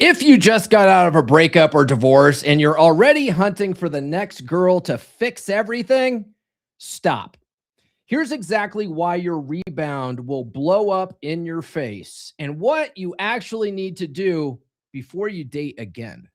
If you just got out of a breakup or divorce and you're already hunting for the next girl to fix everything, stop. Here's exactly why your rebound will blow up in your face and what you actually need to do before you date again.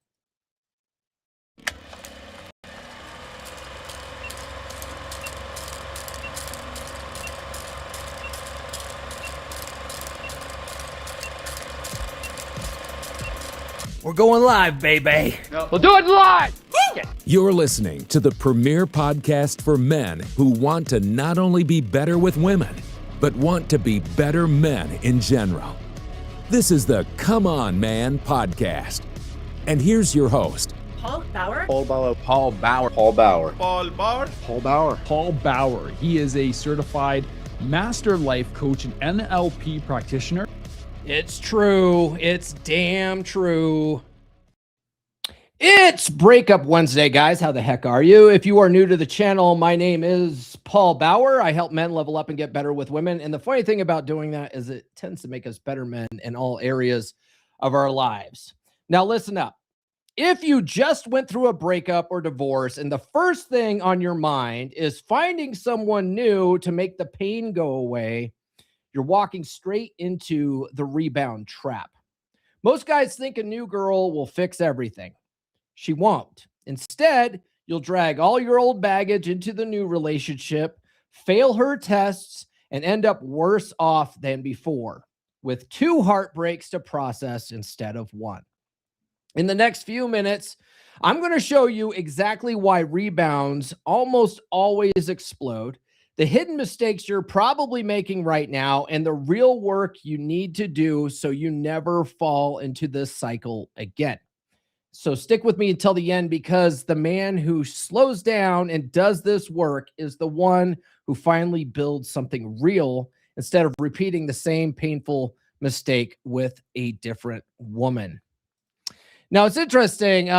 We're going live, baby. We'll do it live. You're listening to the premier podcast for men who want to not only be better with women, but want to be better men in general. This is the Come On Man podcast. And here's your host, Paul Bauer. Paul Bauer. Paul Bauer. Paul Bauer. Paul Bauer. Paul Bauer. Paul Bauer. He is a certified master life coach and NLP practitioner. It's true. It's damn true. It's Breakup Wednesday, guys. How the heck are you? If you are new to the channel, my name is Paul Bauer. I help men level up and get better with women. And the funny thing about doing that is it tends to make us better men in all areas of our lives. Now, listen up. If you just went through a breakup or divorce and the first thing on your mind is finding someone new to make the pain go away, you're walking straight into the rebound trap. Most guys think a new girl will fix everything. She won't. Instead, you'll drag all your old baggage into the new relationship, fail her tests, and end up worse off than before, with 2 heartbreaks to process instead of 1. In the next few minutes, I'm going to show you exactly why rebounds almost always explode, the hidden mistakes you're probably making right now, and the real work you need to do so you never fall into this cycle again. So stick with me until the end, because the man who slows down and does this work is the one who finally builds something real instead of repeating the same painful mistake with a different woman. Now, it's interesting.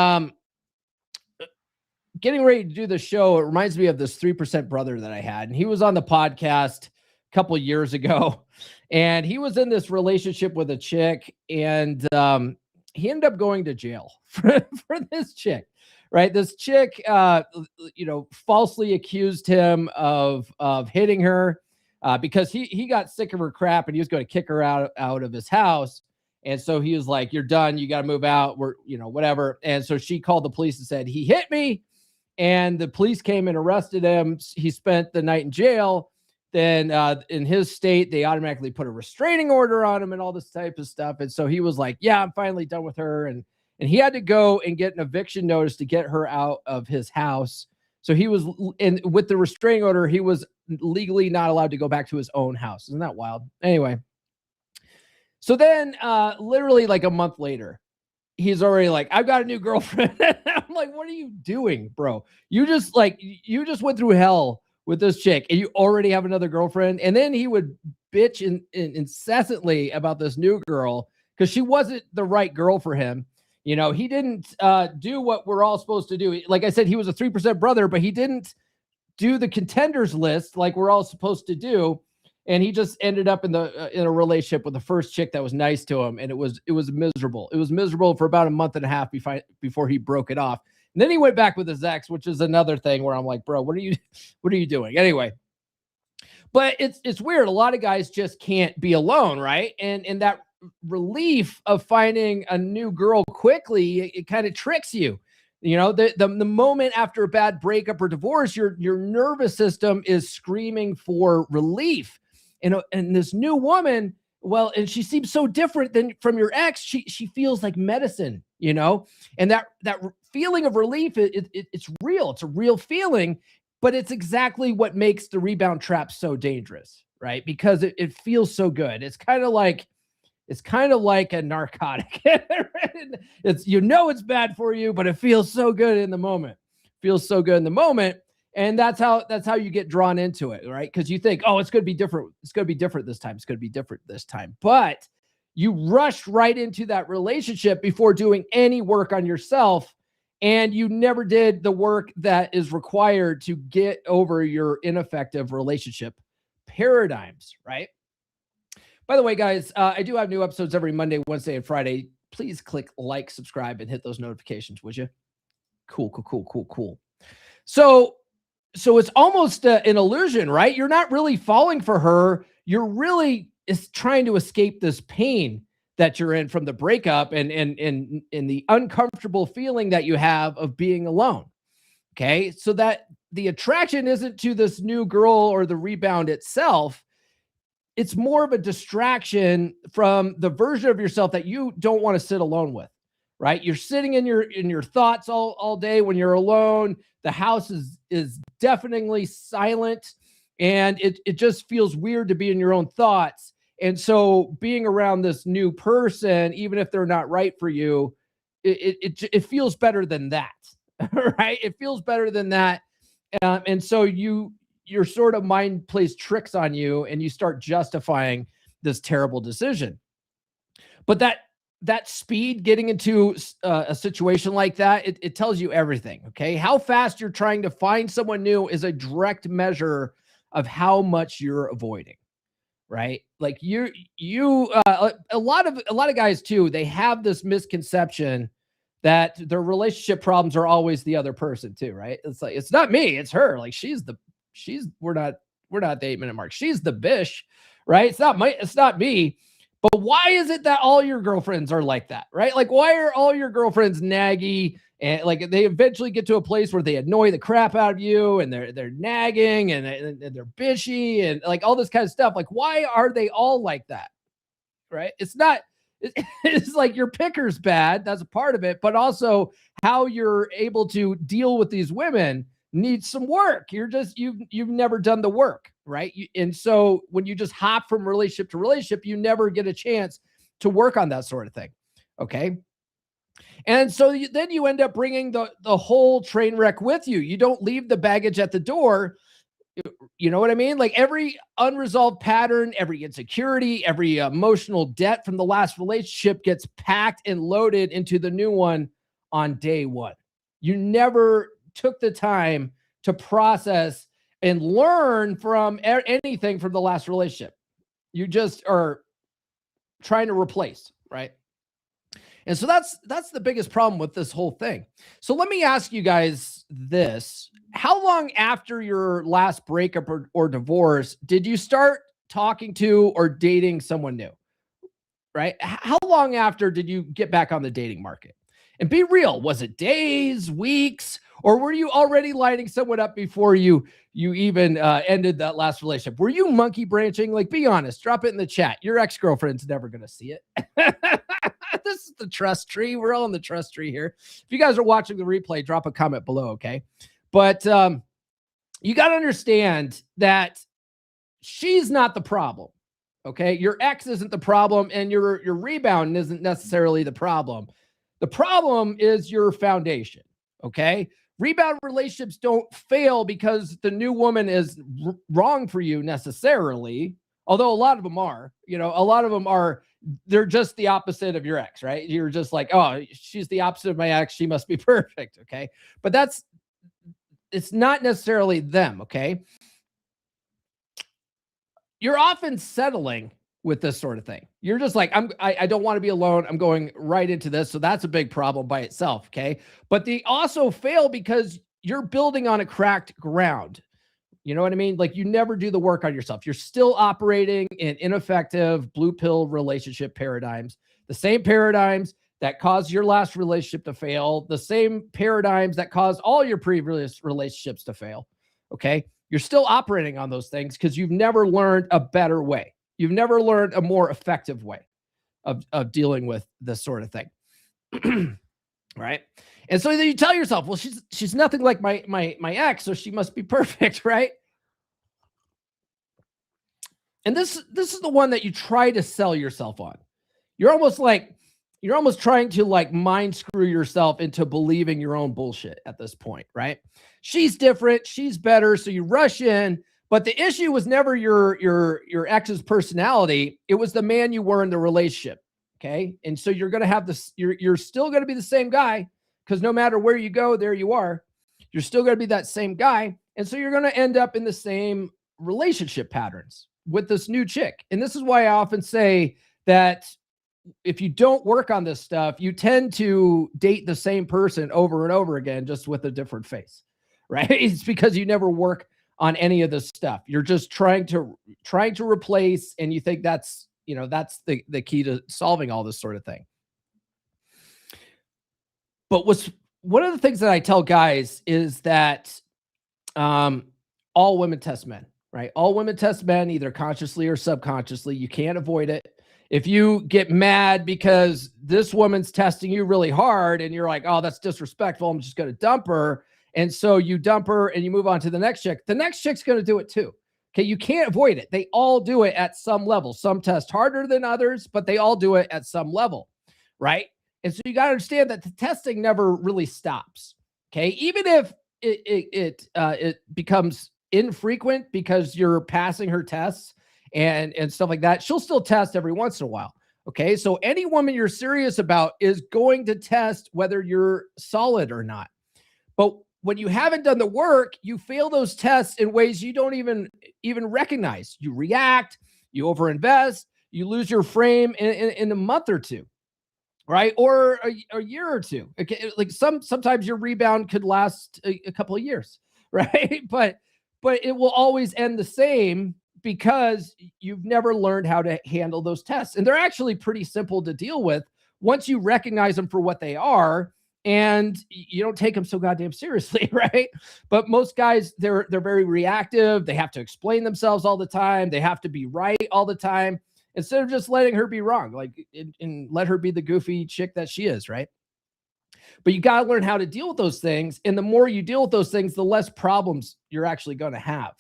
Getting ready to do the show, it reminds me of this 3% brother that I had. And he was on the podcast a couple of years ago. And he was in this relationship with a chick. And he ended up going to jail for this chick, right? This chick, falsely accused him of hitting her because he got sick of her crap and he was going to kick her out of his house. And so he was like, "You're done. You got to move out. We're, whatever." And so she called the police and said, "He hit me." And the police came and arrested him. He spent the night in jail. Then in his state, they automatically put a restraining order on him and all this type of stuff. And so he was like, "Yeah, I'm finally done with her." And he had to go and get an eviction notice to get her out of his house. So he was, and with the restraining order, he was legally not allowed to go back to his own house. Isn't that wild? Anyway. So then literally like a month later, he's already like, "I've got a new girlfriend." I'm like, "What are you doing, bro? You just went through hell with this chick and you already have another girlfriend." And then he would bitch incessantly about this new girl because she wasn't the right girl for him. He didn't do what we're all supposed to do. Like I said, he was a 3% brother, but he didn't do the contenders list like we're all supposed to do. And he just ended up in a relationship with the first chick that was nice to him. And it was miserable. It was miserable for about a month and a half before he broke it off. And then he went back with his ex, which is another thing where I'm like, "Bro, what are you doing?" Anyway, but it's weird. A lot of guys just can't be alone, right? And that relief of finding a new girl quickly, it kind of tricks you. The moment after a bad breakup or divorce, your nervous system is screaming for relief. And this new woman, well, and she seems so different than from your ex. She feels like medicine, and that feeling of relief, it's real. It's a real feeling, but it's exactly what makes the rebound trap so dangerous, right? Because it feels so good. It's kind of like a narcotic. It's, it's bad for you, but it feels so good in the moment. And that's how you get drawn into it, right? Because you think, "Oh, it's going to be different. It's going to be different this time. It's going to be different this time." But you rushed right into that relationship before doing any work on yourself. And you never did the work that is required to get over your ineffective relationship paradigms, right? By the way, guys, I do have new episodes every Monday, Wednesday, and Friday. please click like, subscribe, and hit those notifications, would you? Cool. So it's almost an illusion, right? You're not really falling for her. You're really is trying to escape this pain that you're in from the breakup and the uncomfortable feeling that you have of being alone. Okay. So that the attraction isn't to this new girl or the rebound itself. It's more of a distraction from the version of yourself that you don't want to sit alone with, right? You're sitting in your thoughts all day when you're alone. The house is definitely silent, and it just feels weird to be in your own thoughts. And so being around this new person, even if they're not right for you, it feels better than that, right? It feels better than that. And so your sort of mind plays tricks on you, and you start justifying this terrible decision. But that speed getting into a situation like that, it tells you everything. Okay. How fast you're trying to find someone new is a direct measure of how much you're avoiding, right? Like a lot of guys too, they have this misconception that their relationship problems are always the other person too, right? It's like, it's not me, it's her. Like we're not the 8-minute mark. She's the bish, right? It's not me. But why is it that all your girlfriends are like that, right? Like, why are all your girlfriends naggy, and like they eventually get to a place where they annoy the crap out of you, and they're nagging and they're bishy and like all this kind of stuff? Like, why are they all like that, right? It's like your picker's bad. That's a part of it, but also how you're able to deal with these women needs some work. You've never done the work, right? And so when you just hop from relationship to relationship, you never get a chance to work on that sort of thing. Okay. And so then you end up bringing the whole train wreck with you. You don't leave the baggage at the door. You know what I mean? Like every unresolved pattern, every insecurity, every emotional debt from the last relationship gets packed and loaded into the new one on day one. You never took the time to process and learn from anything from the last relationship. You just are trying to replace, right? And so that's the biggest problem with this whole thing. So let me ask you guys this. How long after your last breakup or divorce did you start talking to or dating someone new? Right? How long after did you get back on the dating market? And be real, was it days, weeks, or were you already lining someone up before you even ended that last relationship? Were you monkey branching? Like, be honest, drop it in the chat. Your ex-girlfriend's never going to see it. This is the trust tree. We're all in the trust tree here. If you guys are watching the replay, drop a comment below, okay? But you got to understand that she's not the problem, okay? Your ex isn't the problem, and your rebound isn't necessarily the problem. The problem is your foundation, okay? Rebound relationships don't fail because the new woman is wrong for you necessarily, although a lot of them are. You know, a lot of them are, they're just the opposite of your ex, right? You're just like, oh, she's the opposite of my ex, she must be perfect, okay? But it's not necessarily them, okay? You're often settling with this sort of thing. You're just like, I don't want to be alone. I'm going right into this. So that's a big problem by itself. Okay. But they also fail because you're building on a cracked ground. You know what I mean? Like you never do the work on yourself. You're still operating in ineffective blue pill relationship paradigms, the same paradigms that caused your last relationship to fail, the same paradigms that caused all your previous relationships to fail. Okay. You're still operating on those things because you've never learned a better way. You've never learned a more effective way of dealing with this sort of thing. Right. And so then you tell yourself, well, she's nothing like my ex, so she must be perfect, right? And this is the one that you try to sell yourself on. You're almost trying to like mind screw yourself into believing your own bullshit at this point, right? She's different, she's better, so you rush in. But the issue was never your ex's personality. It was the man you were in the relationship. Okay. And so you're going to have this, you're still going to be the same guy, because no matter where you go, there you are. You're still going to be that same guy. And so you're going to end up in the same relationship patterns with this new chick. And this is why I often say that if you don't work on this stuff, you tend to date the same person over and over again, just with a different face, right? It's because you never work on any of this stuff. You're just trying to replace, and you think that's the key to solving all this sort of thing. But one of the things that I tell guys is that all women test men, right? All women test men, either consciously or subconsciously. You can't avoid it. If you get mad because this woman's testing you really hard and you're like, oh, that's disrespectful, I'm just going to dump her. And so you dump her and you move on to the next chick. The next chick's going to do it too. Okay. You can't avoid it. They all do it at some level. Some test harder than others, but they all do it at some level. Right. And so you got to understand that the testing never really stops. Okay. Even if it becomes infrequent because you're passing her tests and stuff like that, she'll still test every once in a while. Okay. So any woman you're serious about is going to test whether you're solid or not. But when you haven't done the work, you fail those tests in ways you don't even recognize. You react, you overinvest, you lose your frame in a month or two, right? Or a year or two. Okay. Like sometimes your rebound could last a couple of years, right? But it will always end the same, because you've never learned how to handle those tests. And they're actually pretty simple to deal with once you recognize them for what they are and you don't take them so goddamn seriously, right? But most guys, they're very reactive. They have to explain themselves all the time. They have to be right all the time, instead of just letting her be wrong, like, and let her be the goofy chick that she is, right? But you got to learn how to deal with those things. And the more you deal with those things, the less problems you're actually going to have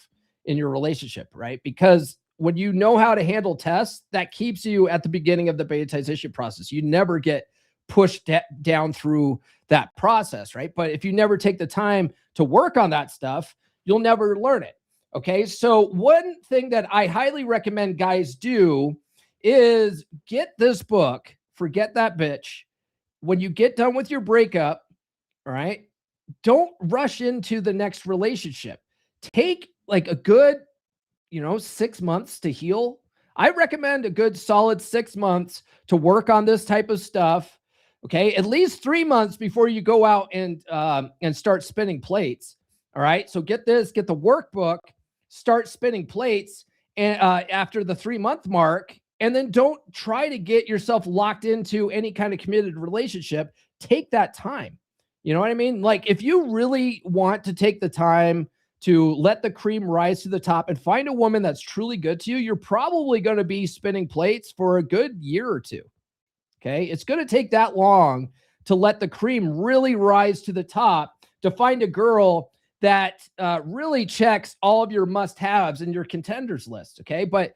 in your relationship, right? Because when you know how to handle tests, that keeps you at the beginning of the betaization process. You never get pushed down through that process, right? But if you never take the time to work on that stuff, you'll never learn it. Okay. So one thing that I highly recommend guys do is get this book, Forget That Bitch. When you get done with your breakup, all right, don't rush into the next relationship. Take like a good, 6 months to heal. I recommend a good solid 6 months to work on this type of stuff. Okay. At least 3 months before you go out and start spinning plates. All right. So get the workbook, start spinning plates, and after the 3-month mark, and then don't try to get yourself locked into any kind of committed relationship. Take that time. You know what I mean? Like, if you really want to take the time to let the cream rise to the top and find a woman that's truly good to you, you're probably going to be spinning plates for a good year or two. Okay. It's going to take that long to let the cream really rise to the top, to find a girl that really checks all of your must-haves in your contenders list. Okay. But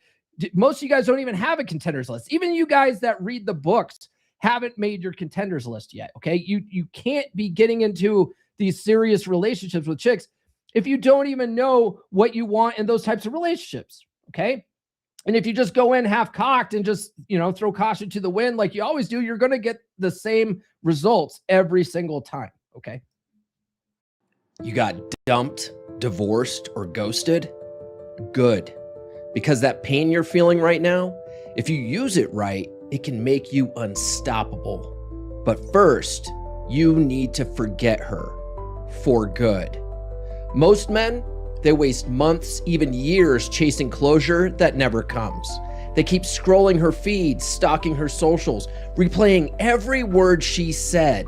most of you guys don't even have a contenders list. Even you guys that read the books haven't made your contenders list yet. Okay. You can't be getting into these serious relationships with chicks if you don't even know what you want in those types of relationships. Okay. And if you just go in half cocked and just, throw caution to the wind, like you always do, you're going to get the same results every single time. Okay. You got dumped, divorced, or ghosted? Good. Because that pain you're feeling right now, if you use it right, it can make you unstoppable. But first, you need to forget her for good. Most men, they waste months, even years chasing closure that never comes. They keep scrolling her feed, stalking her socials, replaying every word she said.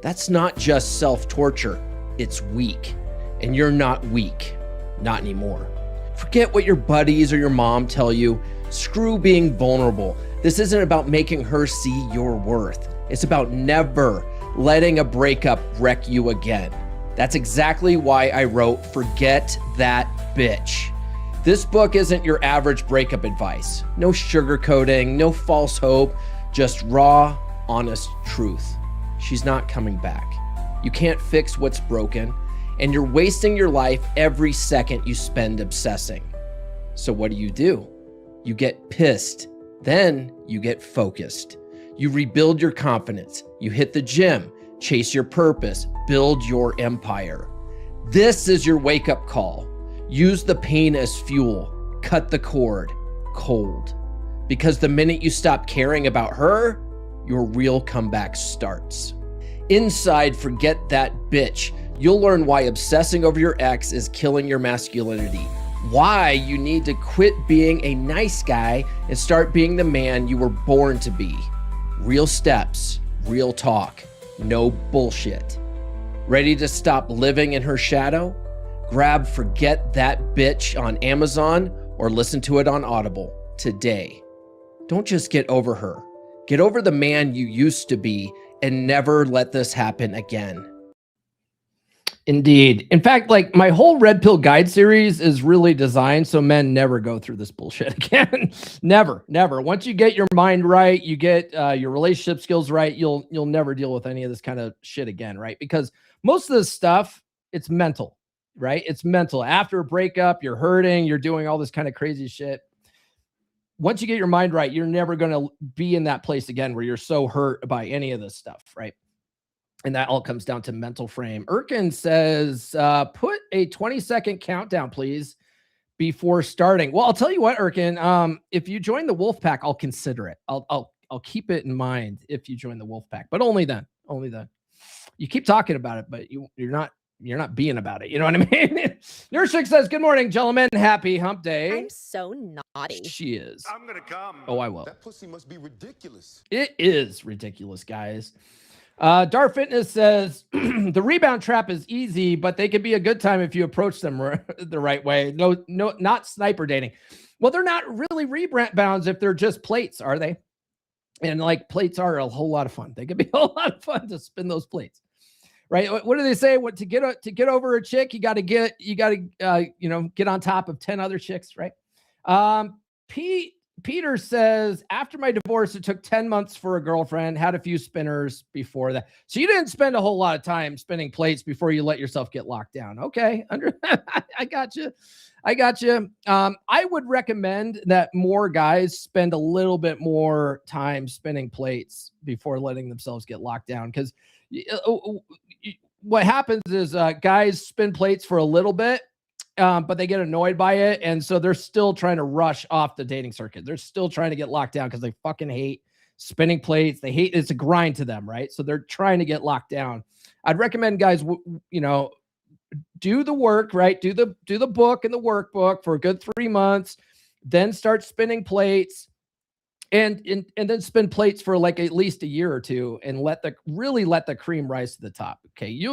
That's not just self-torture, it's weak. And you're not weak, not anymore. Forget what your buddies or your mom tell you. Screw being vulnerable. This isn't about making her see your worth. It's about never letting a breakup wreck you again. That's exactly why I wrote Forget That Bitch. This book isn't your average breakup advice. No sugarcoating, no false hope, just raw, honest truth. She's not coming back. You can't fix what's broken, and you're wasting your life every second you spend obsessing. So what do? You get pissed, then you get focused. You rebuild your confidence. You hit the gym, chase your purpose, build your empire. This is your wake-up call. Use the pain as fuel. Cut the cord cold. Because the minute you stop caring about her, your real comeback starts. Inside, forget that bitch. You'll learn why obsessing over your ex is killing your masculinity. Why you need to quit being a nice guy and start being the man you were born to be. Real steps, real talk, no bullshit. Ready to stop living in her shadow? Grab Forget That Bitch on Amazon or listen to it on Audible today. Don't just get over her. Get over the man you used to be and never let this happen again. Indeed. In fact, like my whole Red Pill Guide series is really designed so men never go through this bullshit again. Never. Once you get your mind right, you get your relationship skills right, you'll never deal with any of this kind of shit again, right? Because most of this stuff, it's mental, right? It's mental. After a breakup, you're hurting, you're doing all this kind of crazy shit. Once you get your mind right, you're never going to be in that place again where you're so hurt by any of this stuff, right? And that all comes down to mental frame. Erkin says, put a 20-second countdown, please, before starting. Well, I'll tell you what, Erkin, if you join the wolf pack, I'll consider it. I'll keep it in mind if you join the wolf pack, but only then. You keep talking about it, but you're not being about it. You know what I mean? Nurse Chick says, good morning, gentlemen. Happy hump day. I'm so naughty. She is. I'm gonna come. Oh, I will. That pussy must be ridiculous. It is ridiculous, guys. Dar Fitness says, the rebound trap is easy, but they can be a good time if you approach them the right way. No, not sniper dating. Well, they're not really rebounds if they're just plates, are they? And like plates are a whole lot of fun. They can be a whole lot of fun to spin those plates. Right? What do they say? What to get over a chick, you got to get on top of 10 other chicks, right? Peter says, after my divorce, it took 10 months for a girlfriend, had a few spinners before that. So you didn't spend a whole lot of time spinning plates before you let yourself get locked down. Okay. I got you. I would recommend that more guys spend a little bit more time spinning plates before letting themselves get locked down. Because what happens is guys spin plates for a little bit, but they get annoyed by it. And so they're still trying to rush off the dating circuit. They're still trying to get locked down because they fucking hate spinning plates. They hate, it's a grind to them, right? So they're trying to get locked down. I'd recommend guys, do the work, right? Do the book and the workbook for a good 3 months, then start spinning plates and then spin plates for like at least a year or two and let the cream rise to the top. Okay.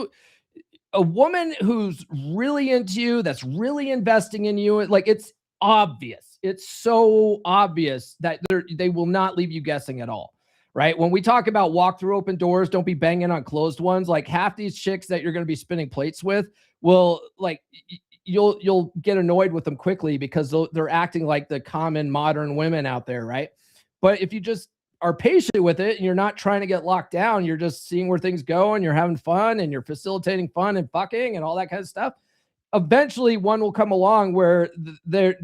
A woman who's really into you, that's really investing in you, like it's obvious. It's so obvious that they will not leave you guessing at all, right? When we talk about walk through open doors, don't be banging on closed ones. Like half these chicks that you're going to be spinning plates with will like, you'll get annoyed with them quickly because they're acting like the common modern women out there, right? But if you just are patient with it and you're not trying to get locked down, you're just seeing where things go and you're having fun and you're facilitating fun and fucking and all that kind of stuff. Eventually one will come along where they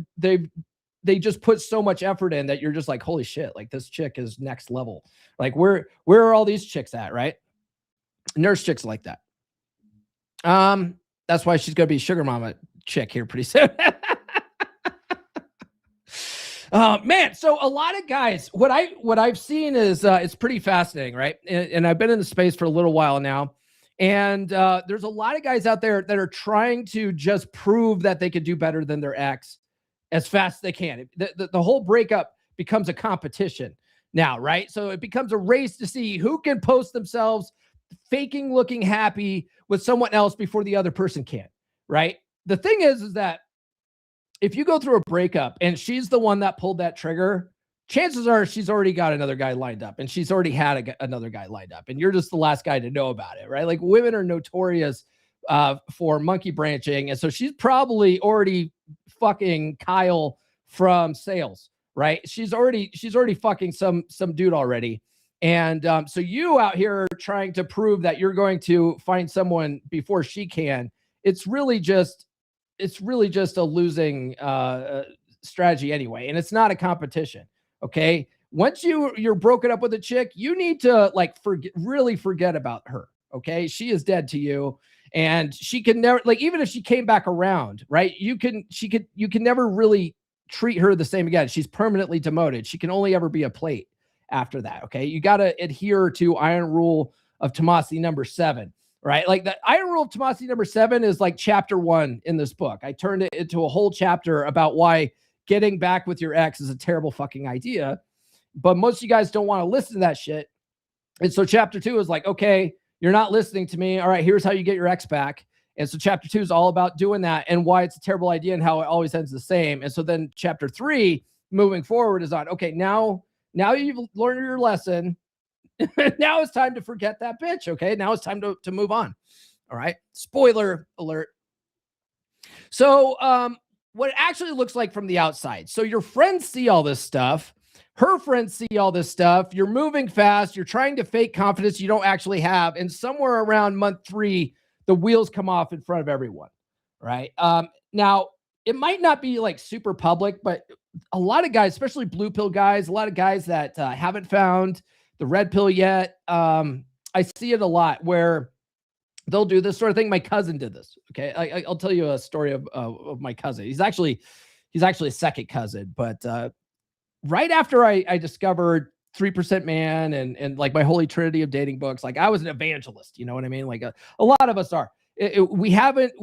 just put so much effort in that you're just like, holy shit, like this chick is next level. Like where are all these chicks at, right? Nurse chicks like that. That's why she's going to be sugar mama chick here pretty soon. Man, so a lot of guys, what I've seen is it's pretty fascinating, right? And I've been in the space for a little while now, and there's a lot of guys out there that are trying to just prove that they could do better than their ex as fast as they can. The whole breakup becomes a competition now, right? So it becomes a race to see who can post themselves faking looking happy with someone else before the other person can, right? The thing is that if you go through a breakup and she's the one that pulled that trigger, chances are she's already got another guy lined up and she's already had another guy lined up and you're just the last guy to know about it, right? Like women are notorious for monkey branching. And so she's probably already fucking Kyle from sales, right? She's already fucking some dude already. And so you out here trying to prove that you're going to find someone before she can, it's really just a losing strategy anyway. And it's not a competition. Okay. Once you're broken up with a chick, you need to like really forget about her. Okay. She is dead to you and she can never, like, even if she came back around, right. You can never really treat her the same again. She's permanently demoted. She can only ever be a plate after that. Okay. You got to adhere to Iron Rule of Tomasi number 7, right? Like the Iron Rule of Tomasi number 7 is like chapter 1 in this book. I turned it into a whole chapter about why getting back with your ex is a terrible fucking idea. But most of you guys don't want to listen to that shit. And so chapter 2 is like, okay, you're not listening to me. All right, here's how you get your ex back. And so chapter 2 is all about doing that and why it's a terrible idea and how it always ends the same. And so then chapter 3 moving forward is on, okay, now you've learned your lesson. Now it's time to forget that bitch. Okay. Now it's time to move on. All right. Spoiler alert. So what it actually looks like from the outside. So your friends see all this stuff. Her friends see all this stuff. You're moving fast. You're trying to fake confidence you don't actually have. And somewhere around month 3, the wheels come off in front of everyone. Right. Now, it might not be like super public, but a lot of guys, especially blue pill guys, a lot of guys that haven't found the red pill yet. I see it a lot where they'll do this sort of thing. My cousin did this. Okay. I'll tell you a story of my cousin. He's actually a second cousin, but right after I discovered 3% Man and like my holy trinity of dating books, like I was an evangelist, you know what I mean? Like a lot of us are. We haven't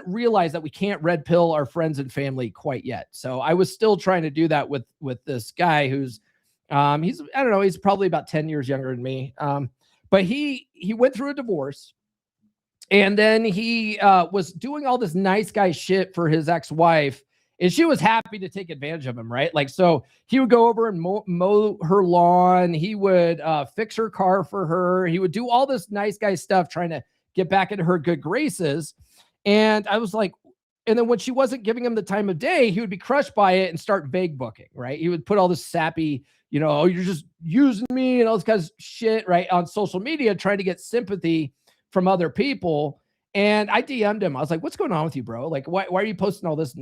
realized that we can't red pill our friends and family quite yet. So I was still trying to do that with this guy who's he's, I don't know, he's probably about 10 years younger than me. But he went through a divorce, and then he was doing all this nice guy shit for his ex-wife, and she was happy to take advantage of him, right? Like, so he would go over and mow her lawn. He would fix her car for her. He would do all this nice guy stuff, trying to get back into her good graces. And I was like, and then when she wasn't giving him the time of day, he would be crushed by it and start vague booking, right? He would put all this sappy, you know, oh, you're just using me and all this kind of shit, right, on social media, trying to get sympathy from other people. And I DM'd him. I was like, what's going on with you, bro? Like, why are you posting all this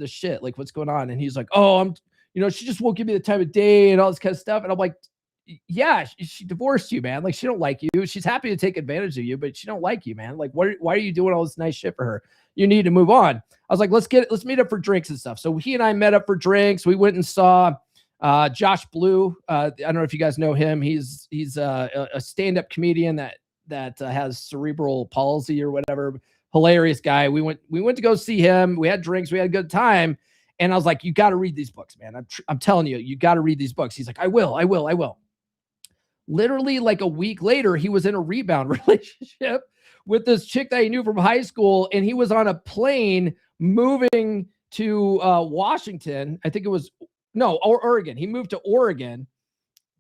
shit? Like, what's going on? And he's like, oh, she just won't give me the time of day and all this kind of stuff. And I'm like, yeah, she divorced you, man. Like, she don't like you. She's happy to take advantage of you, but she don't like you, man. Like, why are you doing all this nice shit for her? You need to move on. I was like, let's meet up for drinks and stuff. So he and I met up for drinks. We went and saw Josh Blue. I don't know if you guys know him. He's a stand-up comedian that has cerebral palsy or whatever. Hilarious guy. We went to go see him. We had drinks. We had a good time. And I was like, you got to read these books, man. I'm telling you, you got to read these books. He's like, I will. Literally like a week later, he was in a rebound relationship with this chick that he knew from high school. And he was on a plane moving to Washington. I think it was, or Oregon. He moved to Oregon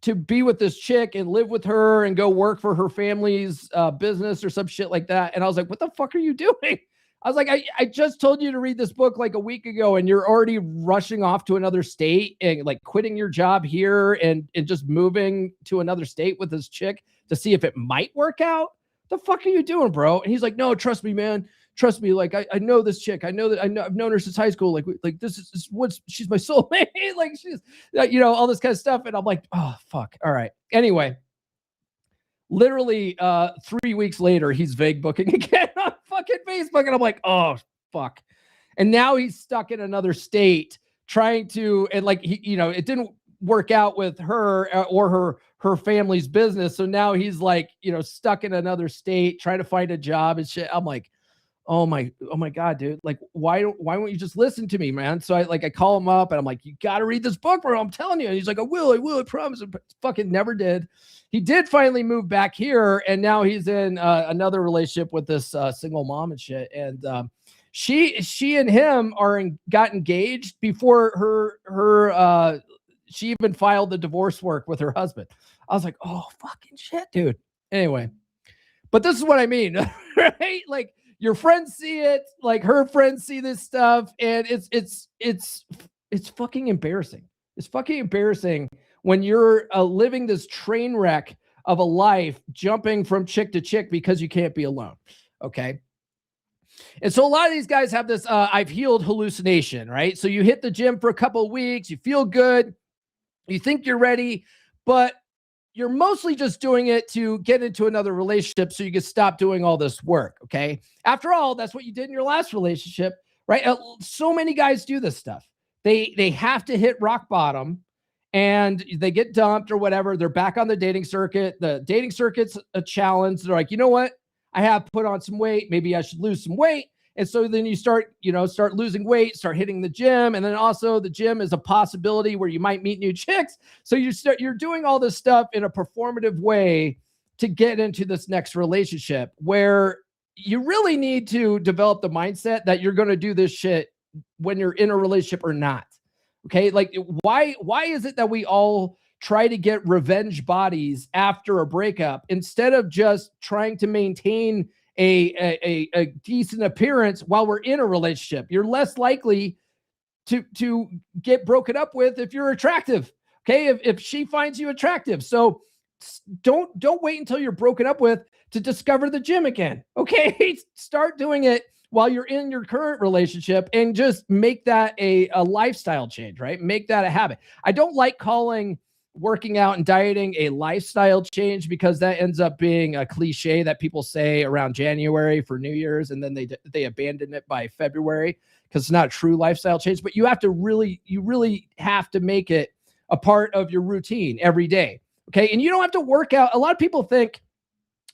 to be with this chick and live with her and go work for her family's business or some shit like that. And I was like, what the fuck are you doing? I was like, I just told you to read this book like a week ago, and you're already rushing off to another state and like quitting your job here and just moving to another state with this chick to see if it might work out. The fuck are you doing, bro? And he's like, no, trust me, man. Trust me. Like, I know this chick. I've known her since high school. Like this is she's my soulmate. Like she's, all this kind of stuff. And I'm like, oh, fuck. All right. Anyway, literally 3 weeks later, he's vague booking again on fucking Facebook. And I'm like, oh, fuck. And now he's stuck in another state trying to, and like, it didn't work out with her or her family's business. So now he's like, stuck in another state trying to find a job and shit. I'm like, oh my God, dude. Like, why won't you just listen to me, man? So I call him up and I'm like, you got to read this book, bro. I'm telling you. And he's like, I will, I promise. But fucking never did. He did finally move back here. And now he's in another relationship with this single mom and shit. And she and him got engaged before her she even filed the divorce work with her husband. I was like, oh, fucking shit, dude. Anyway, but this is what I mean, right? Like, your friends see it, like her friends see this stuff, and it's fucking embarrassing. It's fucking embarrassing when you're living this train wreck of a life, jumping from chick to chick because you can't be alone. Okay. And so a lot of these guys have this I've healed hallucination, right? So you hit the gym for a couple of weeks, you feel good, you think you're ready, but you're mostly just doing it to get into another relationship so you can stop doing all this work, okay? After all, that's what you did in your last relationship, right? So many guys do this stuff. They have to hit rock bottom and they get dumped or whatever. They're back on the dating circuit. The dating circuit's a challenge. They're like, you know what? I have put on some weight. Maybe I should lose some weight. And so then you start losing weight, start hitting the gym. And then also the gym is a possibility where you might meet new chicks. So you're doing all this stuff in a performative way to get into this next relationship where you really need to develop the mindset that you're going to do this shit when you're in a relationship or not. Okay. Like why is it that we all try to get revenge bodies after a breakup instead of just trying to maintain a decent appearance while we're in a relationship? You're less likely to get broken up with if you're attractive. Okay. If she finds you attractive. So don't wait until you're broken up with to discover the gym again. Okay. Start doing it while you're in your current relationship and just make that a lifestyle change, right? Make that a habit. I don't like calling working out and dieting a lifestyle change because that ends up being a cliche that people say around January for New Year's, and then they abandon it by February because it's not a true lifestyle change. But you really have to make it a part of your routine every day. Okay. And you don't have to work out. A lot of people think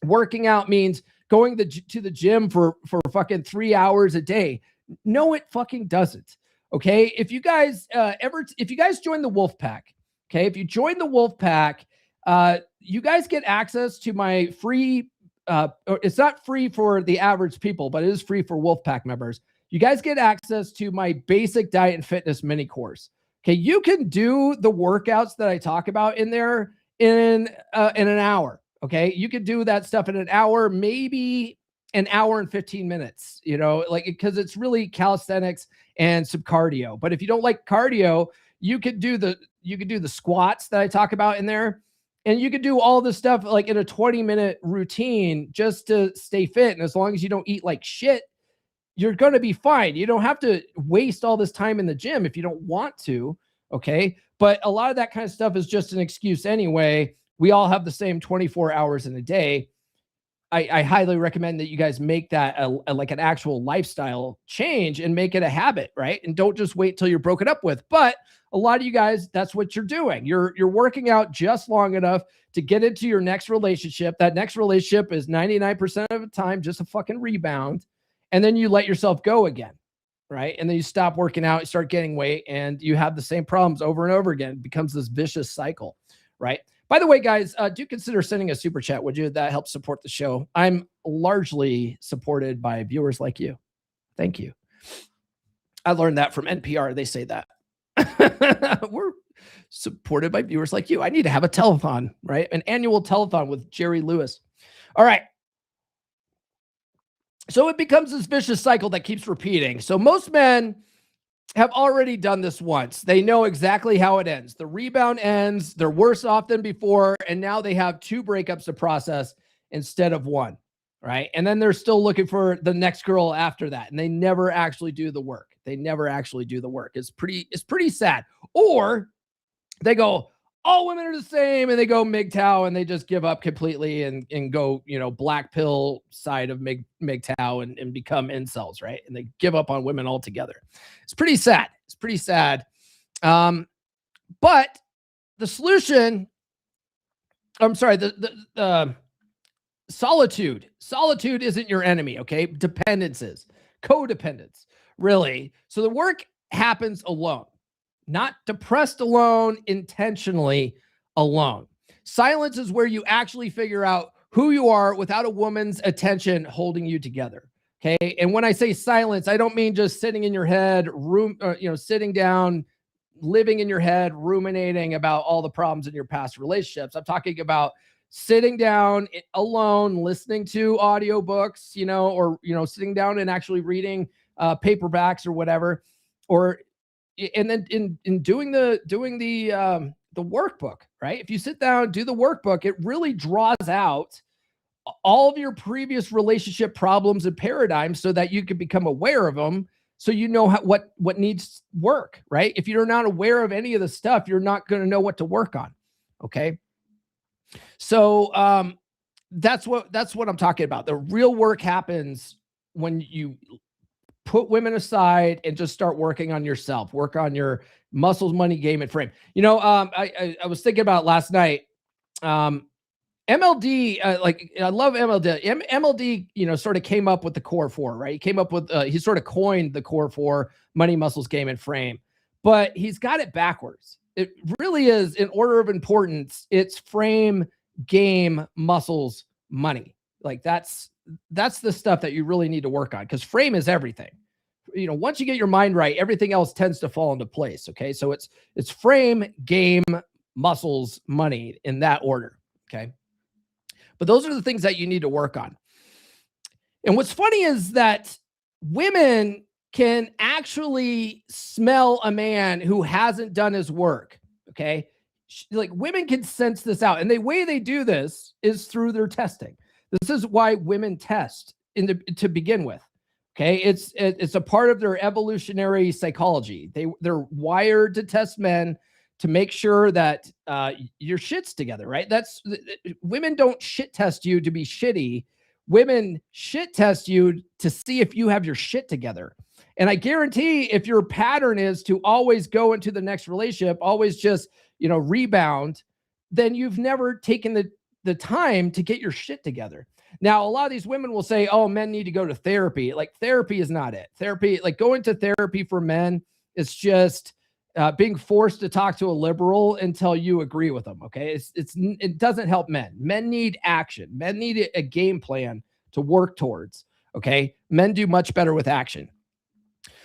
working out means going to the gym for fucking 3 hours a day. No, it fucking doesn't. Okay. If you guys join the wolf pack, okay, if you join the wolf pack, you guys get access to my free, it's not free for the average people, but it is free for wolf pack members. You guys get access to my basic diet and fitness mini course. Okay. You can do the workouts that I talk about in there in an hour. Okay. You could do that stuff in an hour, maybe an hour and 15 minutes, because it's really calisthenics and some cardio. But if you don't like cardio, you could do the squats that I talk about in there. And you could do all this stuff like in a 20-minute routine just to stay fit. And as long as you don't eat like shit, you're going to be fine. You don't have to waste all this time in the gym if you don't want to. Okay. But a lot of that kind of stuff is just an excuse anyway. We all have the same 24 hours in a day. I highly recommend that you guys make that like an actual lifestyle change and make it a habit, right? And don't just wait till you're broken up with. But a lot of you guys, that's what you're doing. You're working out just long enough to get into your next relationship. That next relationship is 99% of the time just a fucking rebound. And then you let yourself go again, right? And then you stop working out, you start getting weight, and you have the same problems over and over again. It becomes this vicious cycle, right? By the way, guys, do consider sending a super chat, would you? That helps support the show. I'm largely supported by viewers like you. Thank you. I learned that from NPR. They say that. We're supported by viewers like you. I need to have a telethon, right? An annual telethon with Jerry Lewis. All right. So it becomes this vicious cycle that keeps repeating. So most men have already done this once. They know exactly how it ends. The rebound ends. They're worse off than before. And now they have 2 breakups to process instead of 1, right? And then they're still looking for the next girl after that. And they never actually do the work. It's pretty sad. Or they go, all women are the same, and they go MGTOW and they just give up completely and go, black pill side of MGTOW and become incels, right? And they give up on women altogether. It's pretty sad. But the solution, the solitude isn't your enemy. Okay. Dependence is codependence, really. So the work happens alone. Not depressed alone, intentionally alone. Silence is where you actually figure out who you are without a woman's attention holding you together. Okay. And when I say silence, I don't mean just sitting in your head, sitting down, living in your head, ruminating about all the problems in your past relationships. I'm talking about sitting down alone, listening to audiobooks, sitting down and actually reading paperbacks or whatever, and then in doing the workbook, right? If you sit down, do the workbook, it really draws out all of your previous relationship problems and paradigms so that you can become aware of them. So you know what needs work, right? If you're not aware of any of the stuff, you're not going to know what to work on. Okay. So that's what I'm talking about. The real work happens when you put women aside and just start working on yourself, work on your muscles, money, game, and frame. I was thinking about last night. MLD, I love MLD. MLD, sort of came up with the core four, right? He came up with, he sort of coined the core four: money, muscles, game, and frame. But he's got it backwards. It really is in order of importance. It's frame, game, muscles, money. Like that's the stuff that you really need to work on, because frame is everything. Once you get your mind right, everything else tends to fall into place. Okay. So it's frame, game, muscles, money, in that order. Okay. But those are the things that you need to work on. And what's funny is that women can actually smell a man who hasn't done his work. Okay. Like, women can sense this out. And the way they do this is through their testing. This is why women test to begin with. Okay. It's a part of their evolutionary psychology. They're wired to test men to make sure that your shit's together, right? Women don't shit test you to be shitty. Women shit test you to see if you have your shit together. And I guarantee, if your pattern is to always go into the next relationship, always just, rebound, then you've never taken the time to get your shit together. Now, a lot of these women will say, oh, men need to go to therapy. Like, therapy is not it. Therapy, like going to therapy for men, is just being forced to talk to a liberal until you agree with them. Okay. It doesn't help men. Men need action. Men need a game plan to work towards. Okay. Men do much better with action.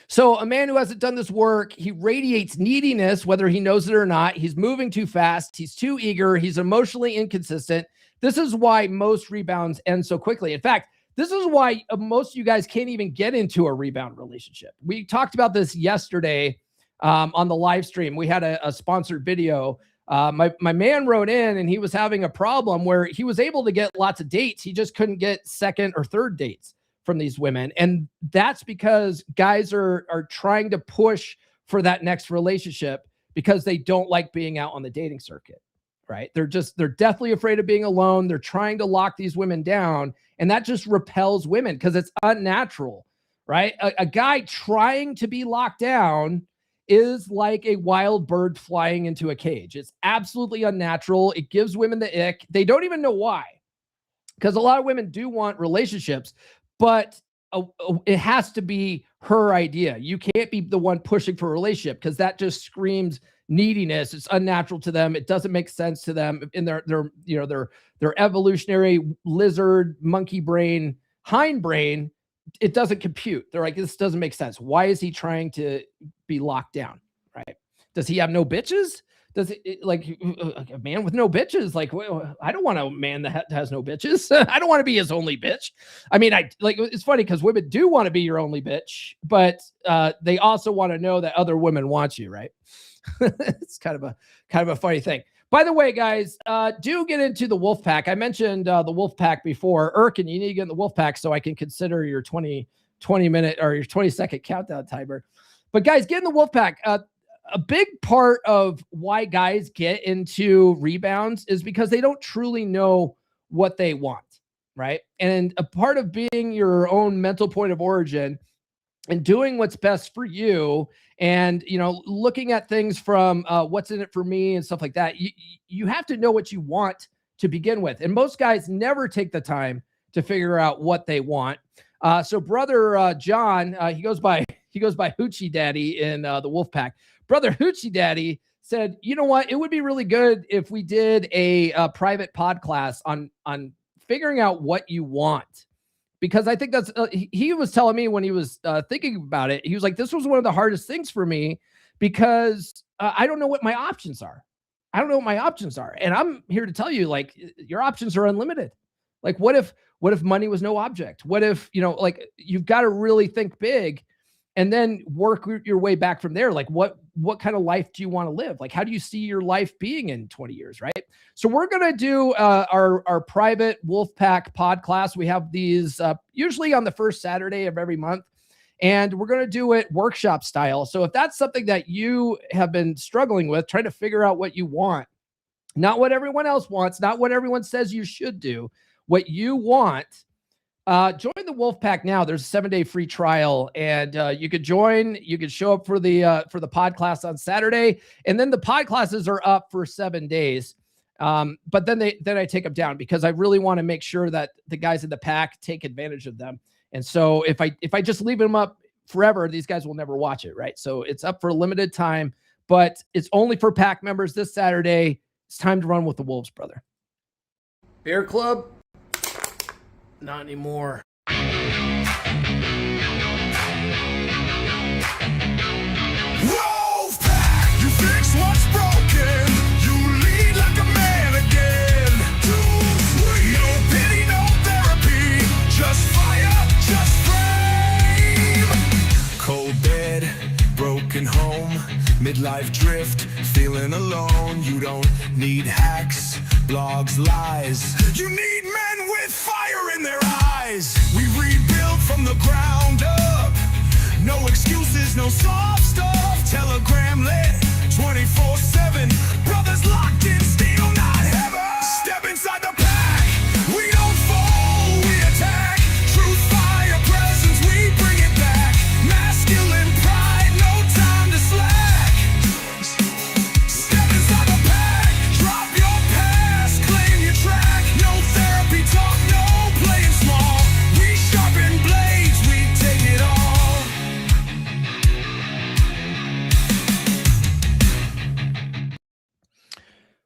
So a man who hasn't done this work, he radiates neediness, whether he knows it or not. He's moving too fast. He's too eager. He's emotionally inconsistent. This is why most rebounds end so quickly. In fact, this is why most of you guys can't even get into a rebound relationship. We talked about this yesterday on the live stream. We had a sponsored video. My man wrote in, and he was having a problem where he was able to get lots of dates. He just couldn't get second or third dates from these women. And that's because guys are trying to push for that next relationship because they don't like being out on the dating circuit, right? They're deathly afraid of being alone. They're trying to lock these women down, and that just repels women because it's unnatural, right? A guy trying to be locked down is like a wild bird flying into a cage. It's absolutely unnatural. It gives women the ick. They don't even know why, because a lot of women do want relationships, but it has to be her idea. You can't be the one pushing for a relationship, because that just screams neediness. It's unnatural to them. It doesn't make sense to them in their evolutionary lizard, monkey brain, hind brain. It doesn't compute. They're like, this doesn't make sense. Why is he trying to be locked down? Right? Does he have no bitches? Does it, like a man with no bitches? Like, well, I don't want a man that has no bitches. I don't want to be his only bitch. I mean, it's funny because women do want to be your only bitch, but they also want to know that other women want you, right? It's kind of a funny thing. By the way, guys, do get into the wolf pack. I mentioned the wolf pack before. Erkin, you need to get in the wolf pack so I can consider your 20 minute or your 20-second countdown timer. But guys, get in the wolf pack. A big part of why guys get into rebounds is because they don't truly know what they want, right? And a part of being your own mental point of origin and doing what's best for you, and looking at things from what's in it for me and stuff like that, you have to know what you want to begin with. And most guys never take the time to figure out what they want. So brother John, he goes by Hoochie Daddy in the wolf pack. Brother Hoochie Daddy said, you know what? It would be really good if we did a private pod class on figuring out what you want. Because I think that's, he was telling me when he was thinking about it, he was like, this was one of the hardest things for me because I don't know what my options are. I don't know what my options are. And I'm here to tell you, like, your options are unlimited. Like, what if money was no object? What if, like, you've got to really think big and then work your way back from there. Like, what kind of life do you want to live? Like, how do you see your life being in 20 years, right? So we're going to do our private Wolfpack pod class. We have these usually on the first Saturday of every month, and we're going to do it workshop style. So if that's something that you have been struggling with, trying to figure out what you want, not what everyone else wants, not what everyone says you should do, what you want, Join the Wolfpack now. There's a 7-day free trial, and you could join. You could show up for the pod class on Saturday, and then the pod classes are up for 7 days. But then I take them down because I really want to make sure that the guys in the pack take advantage of them. And so if I just leave them up forever, these guys will never watch it, right? So it's up for a limited time, but it's only for pack members this Saturday. It's time to run with the Wolves, brother. Bear Club? Not anymore. Wolfpack, you fix what's broken. You lead like a man again. No pity, no therapy. Just fire, just flame. Cold bed, broken home, midlife drift, feeling alone. You don't need hacks, blogs, lies. You need men with fire in their eyes. We rebuild from the ground up. No excuses, no soft stuff. Telegram lit 24/7. Brothers locked in, steel, not heaven. Step inside the pack. We don't fall, we attack. Truth, fire, presence, we bring it back. Masculine pride, no time to slack. Step inside the pack. Drop your past, claim your track. No therapy talk, no playing small. We sharpen blades, we take it all.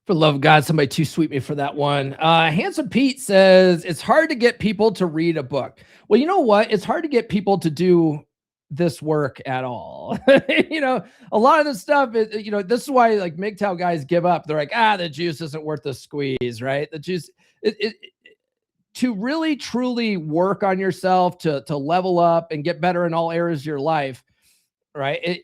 For the love of God, somebody too sweet me for that one. Handsome Pete says, it's hard to get people to read a book. Well, you know what? It's hard to get people to do this work at all. A lot of this stuff is, this is why like MGTOW guys give up. They're like, the juice isn't worth the squeeze, right? The juice, to really truly work on yourself, to level up and get better in all areas of your life, right?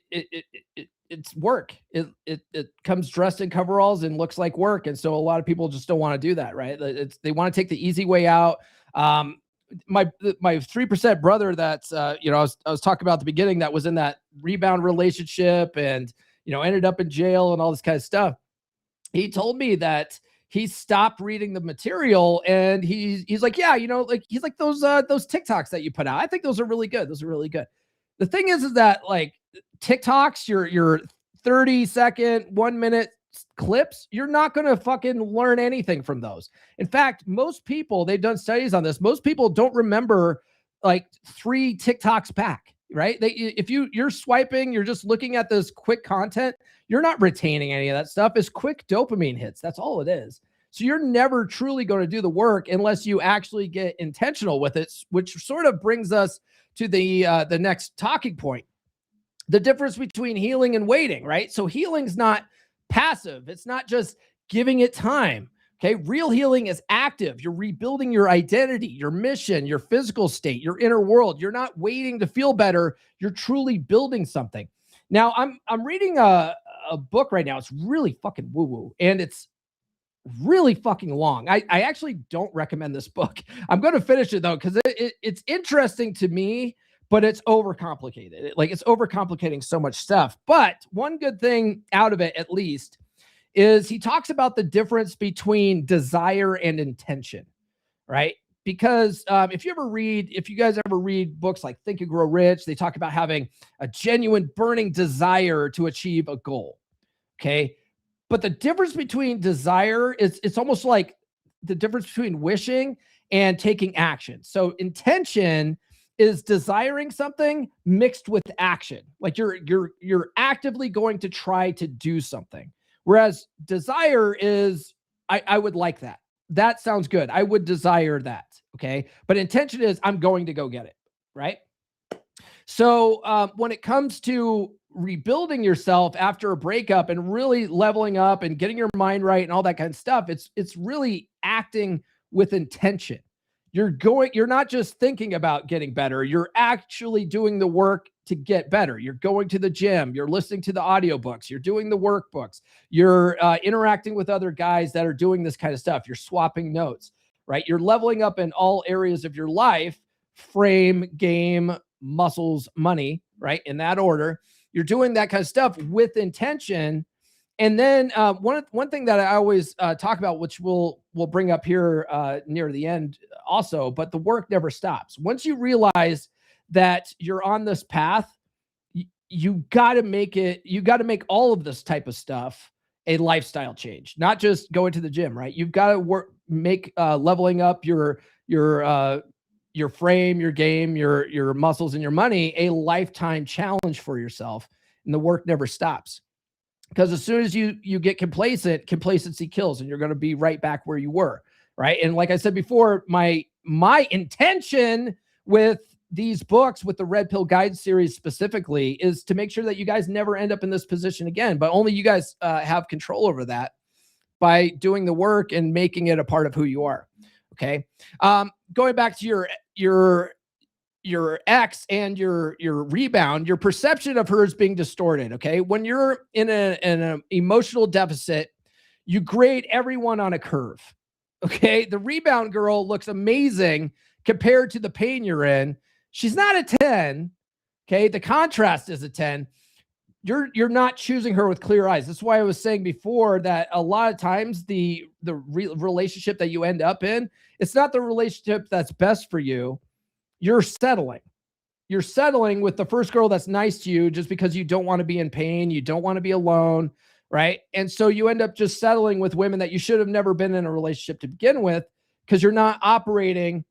It's work. It comes dressed in coveralls and looks like work. And so a lot of people just don't want to do that, right? They want to take the easy way out. My 3% brother that's, I was talking about at the beginning, that was in that rebound relationship and, ended up in jail and all this kind of stuff. He told me that he stopped reading the material and he's like, yeah, he's like those TikToks that you put out. I think those are really good. Those are really good. The thing is that like TikToks, your 30-second, 1 minute clips, you're not going to fucking learn anything from those. In fact, most people, they've done studies on this. Most people don't remember like 3 TikToks back, right? If you're swiping, you're just looking at this quick content, you're not retaining any of that stuff. It's quick dopamine hits. That's all it is. So you're never truly going to do the work unless you actually get intentional with it, which sort of brings us to the next talking point. The difference between healing and waiting, right? So healing's not passive. It's not just giving it time. Okay. Real healing is active. You're rebuilding your identity, your mission, your physical state, your inner world. You're not waiting to feel better. You're truly building something. Now I'm reading a book right now. It's really fucking woo-woo and it's really fucking long. I actually don't recommend this book. I'm going to finish it though, because it's interesting to me, but it's overcomplicated. It's overcomplicating so much stuff. But one good thing out of it, at least, is he talks about the difference between desire and intention, right? Because if you guys ever read books like Think and Grow Rich, they talk about having a genuine burning desire to achieve a goal. Okay. But the difference between desire is it's almost like the difference between wishing and taking action. So intention is desiring something mixed with action. Like you're actively going to try to do something. Whereas desire is, I would like that. That sounds good. I would desire that. Okay. But intention is I'm going to go get it. Right. So when it comes to rebuilding yourself after a breakup and really leveling up and getting your mind right and all that kind of stuff, it's really acting with intention. You're not just thinking about getting better. You're actually doing the work to get better. You're going to the gym. You're listening to the audiobooks. You're doing the workbooks. You're interacting with other guys that are doing this kind of stuff. You're swapping notes, right? You're leveling up in all areas of your life: frame, game, muscles, money, right? In that order. You're doing that kind of stuff with intention. And then one thing that I always talk about, which we'll bring up here near the end also, but the work never stops. Once you realize that you're on this path, you got to make all of this type of stuff a lifestyle change, not just going to the gym, right? You've got to make leveling up your frame, your game, your muscles, and your money a lifetime challenge for yourself. And the work never stops. Because as soon as you get complacent, complacency kills, and you're going to be right back where you were, right? And like I said before, my intention with these books, with the Red Pill Guide series specifically, is to make sure that you guys never end up in this position again. But only you guys have control over that by doing the work and making it a part of who you are. Okay. Going back to your ex and your rebound, your perception of her is being distorted. Okay. When you're in an emotional deficit, you grade everyone on a curve. Okay. The rebound girl looks amazing compared to the pain you're in. She's not a 10. Okay. The contrast is a 10. You're not choosing her with clear eyes. That's why I was saying before that a lot of times the relationship that you end up in, it's not the relationship that's best for you. You're settling. You're settling with the first girl that's nice to you just because you don't want to be in pain. You don't want to be alone, right? And so you end up just settling with women that you should have never been in a relationship to begin with, because you're not operating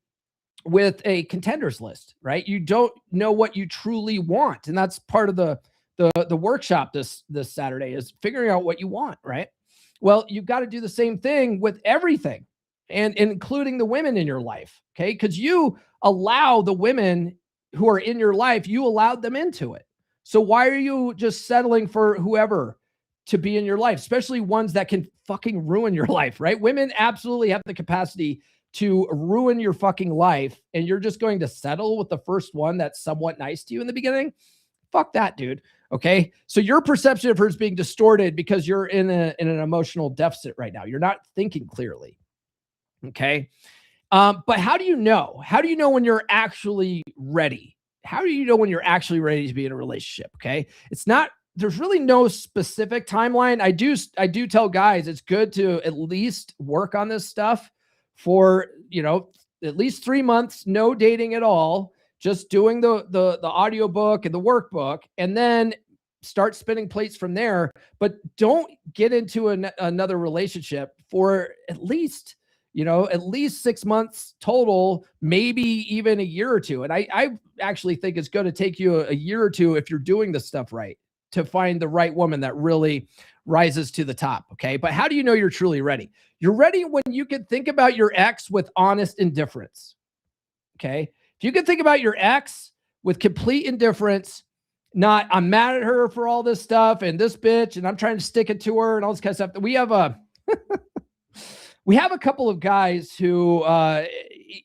with a contenders list, right? You don't know what you truly want. And that's part of the workshop this Saturday, is figuring out what you want, right? Well, you've got to do the same thing with everything, and including the women in your life, okay? Because you allow the women who are in your life, you allowed them into it. So why are you just settling for whoever to be in your life, especially ones that can fucking ruin your life, right? Women absolutely have the capacity to ruin your fucking life, and you're just going to settle with the first one that's somewhat nice to you in the beginning? Fuck that, dude. Okay. So your perception of her is being distorted because you're in an emotional deficit right now. You're not thinking clearly. Okay. But how do you know? How do you know when you're actually ready? How do you know when you're actually ready to be in a relationship? Okay. There's really no specific timeline. I do tell guys it's good to at least work on this stuff for, at least 3 months, no dating at all, just doing the audiobook and the workbook, and then start spinning plates from there. But don't get into another relationship for at least 6 months total, maybe even a year or two. And I actually think it's going to take you a year or two, if you're doing this stuff right, to find the right woman that really rises to the top. Okay. But how do you know you're truly ready? You're ready when you can think about your ex with honest indifference. Okay. If you can think about your ex with complete indifference, not I'm mad at her for all this stuff and this bitch, and I'm trying to stick it to her and all this kind of stuff. We have a couple of guys who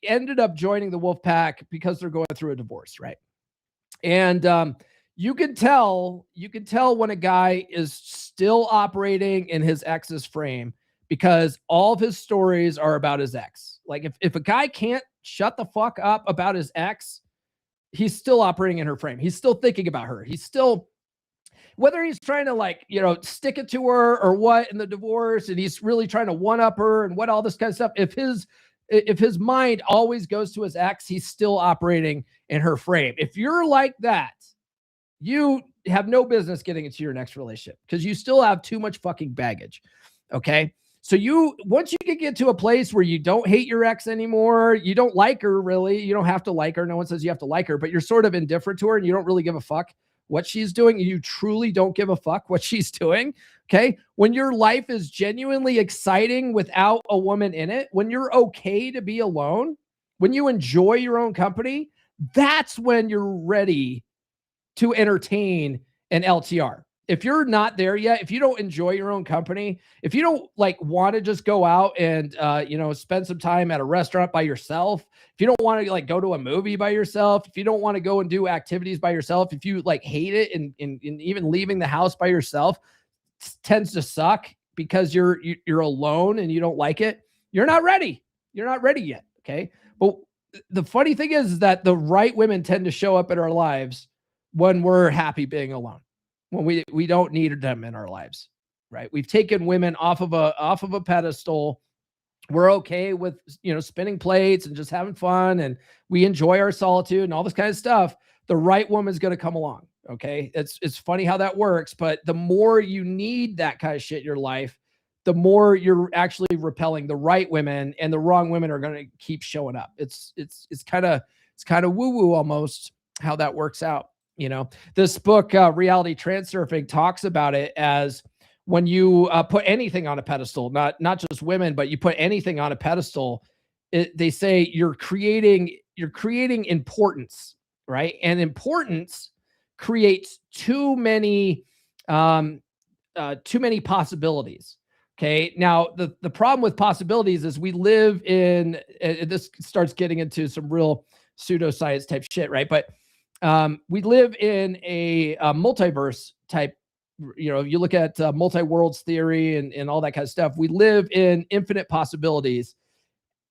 ended up joining the wolf pack because they're going through a divorce, right? And you can tell when a guy is still operating in his ex's frame, because all of his stories are about his ex. Like if a guy can't shut the fuck up about his ex, he's still operating in her frame. He's still thinking about her. He's still, whether he's trying to stick it to her or what in the divorce, and he's really trying to one up her and what all this kind of stuff. If his mind always goes to his ex, he's still operating in her frame. If you're like that, you have no business getting into your next relationship, because you still have too much fucking baggage. Okay. So once you can get to a place where you don't hate your ex anymore, you don't like her really, you don't have to like her. No one says you have to like her, but you're sort of indifferent to her and you don't really give a fuck what she's doing. You truly don't give a fuck what she's doing. Okay. When your life is genuinely exciting without a woman in it, when you're okay to be alone, when you enjoy your own company, that's when you're ready to entertain an LTR. If you're not there yet, if you don't enjoy your own company, if you don't want to just go out and, spend some time at a restaurant by yourself, if you don't want to go to a movie by yourself, if you don't want to go and do activities by yourself, if you hate it and even leaving the house by yourself tends to suck because you're alone and you don't like it, you're not ready. You're not ready yet. Okay. But the funny thing is that the right women tend to show up in our lives when we're happy being alone, when we don't need them in our lives, right? We've taken women off of a pedestal, we're okay with, spinning plates and just having fun, and we enjoy our solitude and all this kind of stuff, the right woman's going to come along. Okay. It's funny how that works, but the more you need that kind of shit in your life, the more you're actually repelling the right women, and the wrong women are going to keep showing up. It's kind of woo woo almost how that works out. This book, Reality Transurfing, talks about it as when you put anything on a pedestal, not just women, but you put anything on a pedestal, they say you're creating importance, right? And importance creates too many possibilities. Okay. Now the problem with possibilities is we live in, this starts getting into some real pseudoscience type shit, right? But we live in a multiverse type, you look at multi-worlds theory and all that kind of stuff. We live in infinite possibilities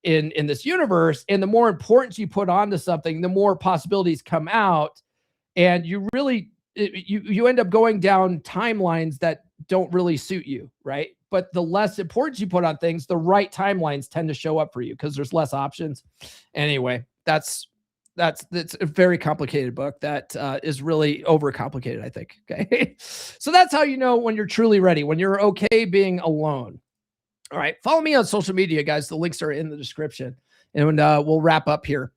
in this universe. And the more importance you put onto something, the more possibilities come out. And you really, you end up going down timelines that don't really suit you, right? But the less importance you put on things, the right timelines tend to show up for you because there's less options. Anyway, that's a very complicated book that is really overcomplicated, I think. Okay. So that's how you know when you're truly ready, when you're okay being alone. All right. Follow me on social media, guys. The links are in the description, and we'll wrap up here.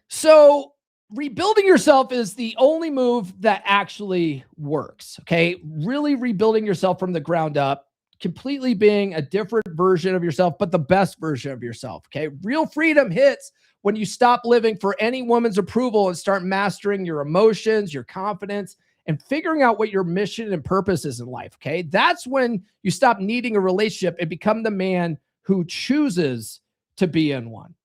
So rebuilding yourself is the only move that actually works. Okay. Really rebuilding yourself from the ground up, completely being a different version of yourself, but the best version of yourself. Okay. Real freedom hits when you stop living for any woman's approval and start mastering your emotions, your confidence, and figuring out what your mission and purpose is in life. Okay. That's when you stop needing a relationship and become the man who chooses to be in one.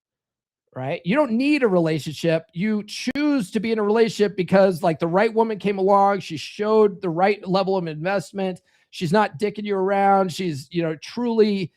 Right? You don't need a relationship. You choose to be in a relationship because like the right woman came along. She showed the right level of investment. She's not dicking you around. She's, truly,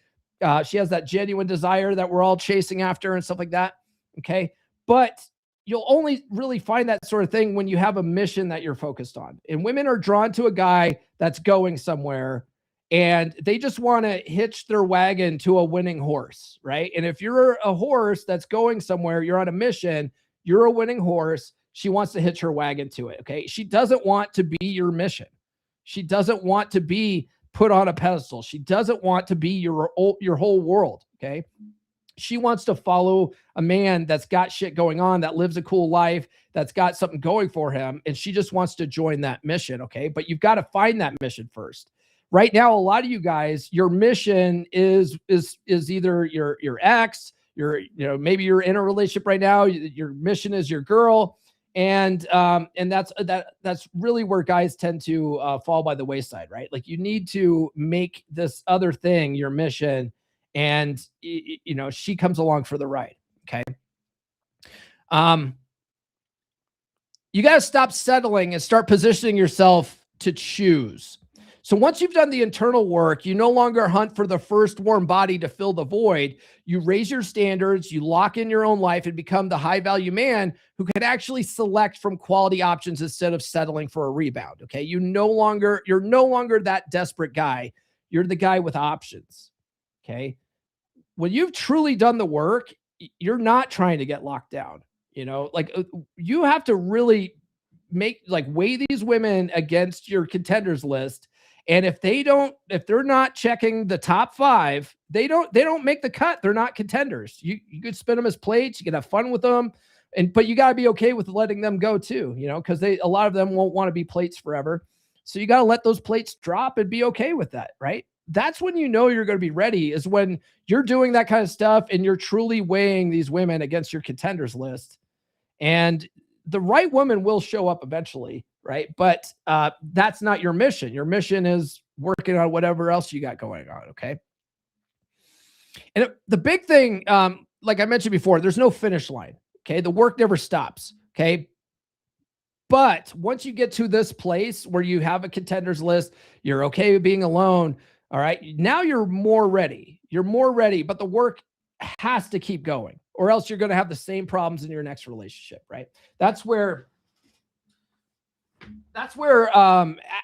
she has that genuine desire that we're all chasing after and stuff like that. Okay. But you'll only really find that sort of thing when you have a mission that you're focused on. And women are drawn to a guy that's going somewhere, and they just want to hitch their wagon to a winning horse, right? And if you're a horse that's going somewhere, you're on a mission, you're a winning horse, she wants to hitch her wagon to it, okay? She doesn't want to be your mission. She doesn't want to be put on a pedestal. She doesn't want to be your whole world, okay? She wants to follow a man that's got shit going on, that lives a cool life, that's got something going for him, and she just wants to join that mission, okay? But you've got to find that mission first. Right now, a lot of you guys, your mission is either your ex, maybe you're in a relationship right now. Your mission is your girl, and that's really where guys tend to fall by the wayside, right? Like you need to make this other thing your mission, and she comes along for the ride. Okay. You got to stop settling and start positioning yourself to choose. So once you've done the internal work, you no longer hunt for the first warm body to fill the void. You raise your standards, you lock in your own life, and become the high value man who can actually select from quality options instead of settling for a rebound. Okay. You're no longer that desperate guy. You're the guy with options. Okay. When you've truly done the work, you're not trying to get locked down. You have to really weigh these women against your contenders list. And if they're not checking the top 5, they don't make the cut. They're not contenders. You could spin them as plates. You can have fun with them, but you got to be okay with letting them go too, because a lot of them won't want to be plates forever. So you got to let those plates drop and be okay with that, right? That's when you're going to be ready, is when you're doing that kind of stuff and you're truly weighing these women against your contenders list. And the right woman will show up eventually, right? But that's not your mission. Your mission is working on whatever else you got going on, okay? And the big thing, like I mentioned before, there's no finish line, okay? The work never stops, okay? But once you get to this place where you have a contenders list, you're okay with being alone, all right? Now you're more ready. You're more ready, but the work has to keep going, or else you're going to have the same problems in your next relationship, right? That's where that's where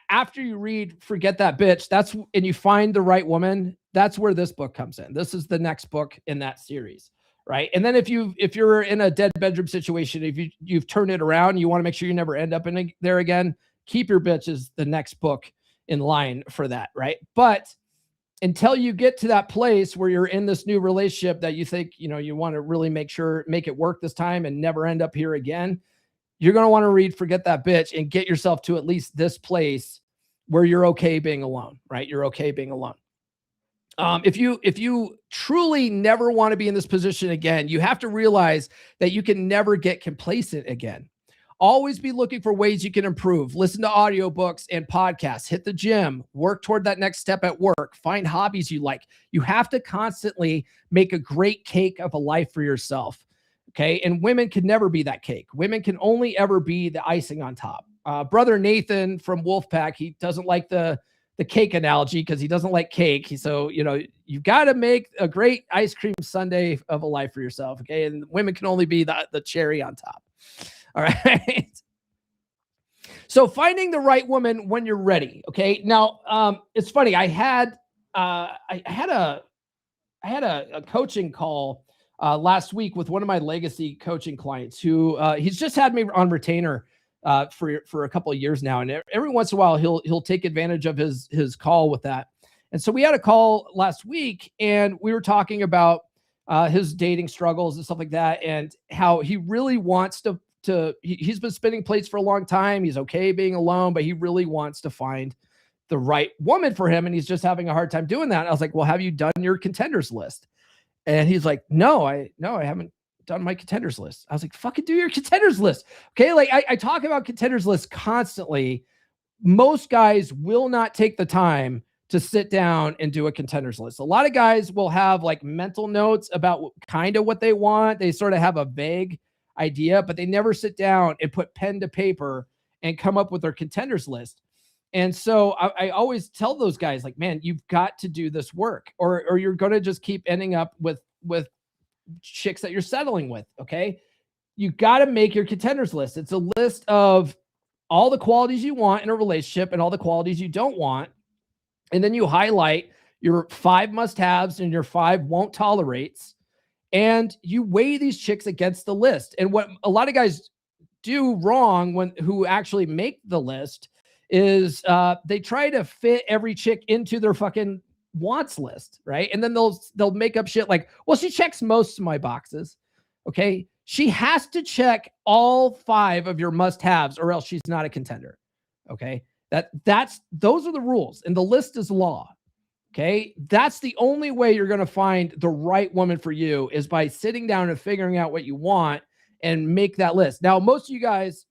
after you read Forget That Bitch, and you find the right woman, that's where this book comes in. This is the next book in that series, right? And then if you're in a dead bedroom situation, if you've turned it around, you want to make sure you never end up there again, Keep Your Bitch is the next book in line for that, right? But until you get to that place where you're in this new relationship that you think, you want to really make it work this time and never end up here again, you're going to want to read Forget That Bitch and get yourself to at least this place where you're okay being alone, right? You're okay being alone. If you truly never want to be in this position again, you have to realize that you can never get complacent again. Always be looking for ways you can improve. Listen to audiobooks and podcasts, hit the gym, work toward that next step at work, find hobbies you like. You have to constantly make a great cake of a life for yourself. Okay. And women can never be that cake. Women can only ever be the icing on top. Brother Nathan from Wolfpack, he doesn't like the cake analogy because he doesn't like cake. So, you've got to make a great ice cream sundae of a life for yourself. Okay. And women can only be the cherry on top. All right. So finding the right woman when you're ready. Okay. Now, it's funny. I had a coaching call last week with one of my legacy coaching clients who he's just had me on retainer for a couple of years now. And every once in a while he'll take advantage of his call with that. And so we had a call last week and we were talking about his dating struggles and stuff like that, and how he really wants he's been spinning plates for a long time. He's okay being alone, but he really wants to find the right woman for him. And he's just having a hard time doing that. And I was like, well, have you done your contenders list? And he's like, no, I haven't done my contenders list. I was like, fucking do your contenders list. Okay. Like I talk about contenders lists constantly. Most guys will not take the time to sit down and do a contenders list. A lot of guys will have like mental notes about kind of what they want. They sort of have a vague idea, but they never sit down and put pen to paper and come up with their contenders list. And so I always tell those guys, like, man, you've got to do this work or you're going to just keep ending up with chicks that you're settling with. Okay. You got to make your contenders list. It's a list of all the qualities you want in a relationship and all the qualities you don't want. And then you highlight your 5 must-haves and your 5 won't tolerates. And you weigh these chicks against the list. And what a lot of guys do wrong who actually make the list is they try to fit every chick into their fucking wants list, right? And then they'll make up shit like, well, she checks most of my boxes. Okay. She has to check all 5 of your must-haves or else she's not a contender. Okay. Those are the rules, and the list is law. Okay. That's the only way you're going to find the right woman for you is by sitting down and figuring out what you want and make that list. Now, most of you guys,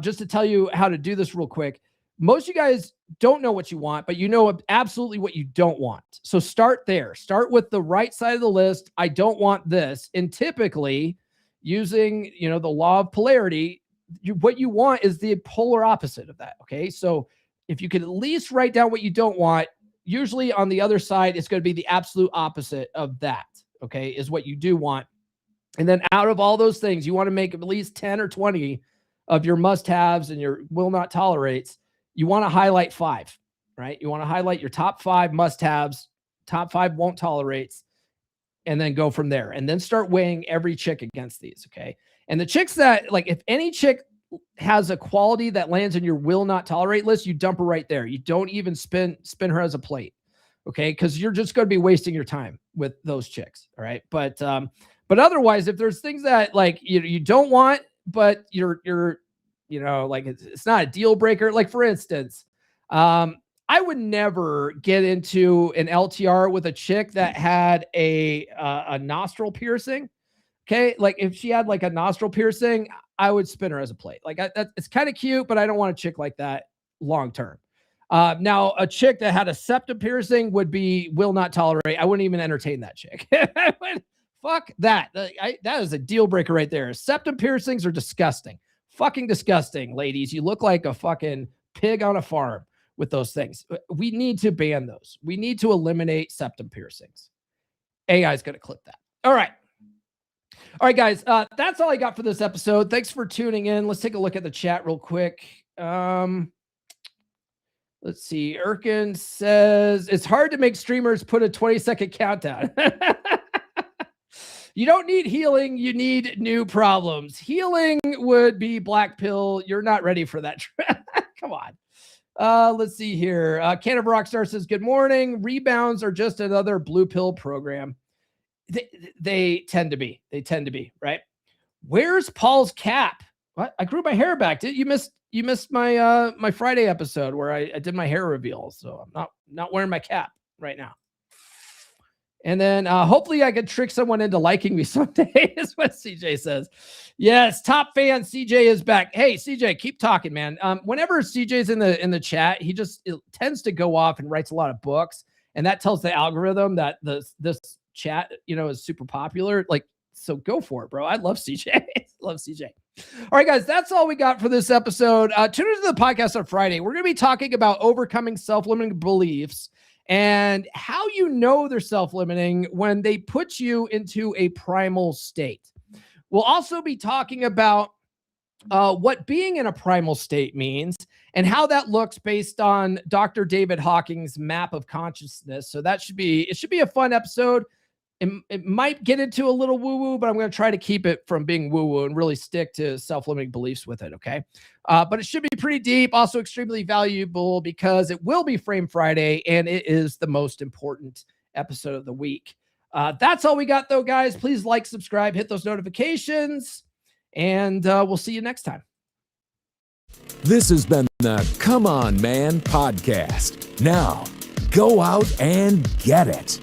just to tell you how to do this real quick, most of you guys don't know what you want, but you know absolutely what you don't want. So start there. Start with the right side of the list. I don't want this. And typically using, the law of polarity, what you want is the polar opposite of that. Okay. So if you could at least write down what you don't want, usually on the other side, it's going to be the absolute opposite of that. Okay. Is what you do want. And then out of all those things, you want to make at least 10 or 20 of your must-haves and your will not tolerates. You want to highlight 5, right? You want to highlight your top 5 must-haves, top 5 won't tolerates, and then go from there. And then start weighing every chick against these. Okay. And the chicks that, like, if any chick has a quality that lands in your will not tolerate list, you dump her right there. You don't even spin her as a plate. Okay. Cause you're just going to be wasting your time with those chicks. All right. But otherwise, if there's things that like you don't want, but you're like it's not a deal breaker. Like for instance, I would never get into an LTR with a chick that had a nostril piercing. Okay. Like if she had like a nostril piercing, I would spin her as a plate. Like it's kind of cute, but I don't want a chick like that long-term. Now a chick that had a septum piercing will not tolerate. I wouldn't even entertain that chick. Fuck that. That is a deal breaker right there. Septum piercings are disgusting. Fucking disgusting, ladies. You look like a fucking pig on a farm with those things. We need to ban those. We need to eliminate septum piercings. AI is going to clip that. All right. All right, guys. That's all I got for this episode. Thanks for tuning in. Let's take a look at the chat real quick. Let's see. Erkin says it's hard to make streamers put a 20-second countdown. You don't need healing. You need new problems. Healing would be black pill. You're not ready for that. Come on. Let's see here. Can of Rockstar says, good morning. Rebounds are just another blue pill program. They tend to be. They tend to be, right? Where's Paul's cap? What? I grew my hair back. You missed my my Friday episode where I did my hair reveal. So I'm not wearing my cap right now. And then hopefully I could trick someone into liking me someday, is what CJ says. Yes, top fan CJ is back. Hey, CJ, keep talking, man. Whenever CJ's in the chat, he just tends to go off and writes a lot of books, and that tells the algorithm that this chat, is super popular. Like, so go for it, bro. I love CJ. Love CJ. All right, guys, that's all we got for this episode. Tune into the podcast on Friday. We're going to be talking about overcoming self-limiting beliefs and how you know they're self-limiting when they put you into a primal state. We'll also be talking about what being in a primal state means and how that looks based on Dr. David Hawking's map of consciousness. So it should be a fun episode. It might get into a little woo-woo, but I'm going to try to keep it from being woo-woo and really stick to self-limiting beliefs with it, okay? But it should be pretty deep, also extremely valuable because it will be Frame Friday, and it is the most important episode of the week. That's all we got, though, guys. Please like, subscribe, hit those notifications, and we'll see you next time. This has been the Come On Man podcast. Now, go out and get it.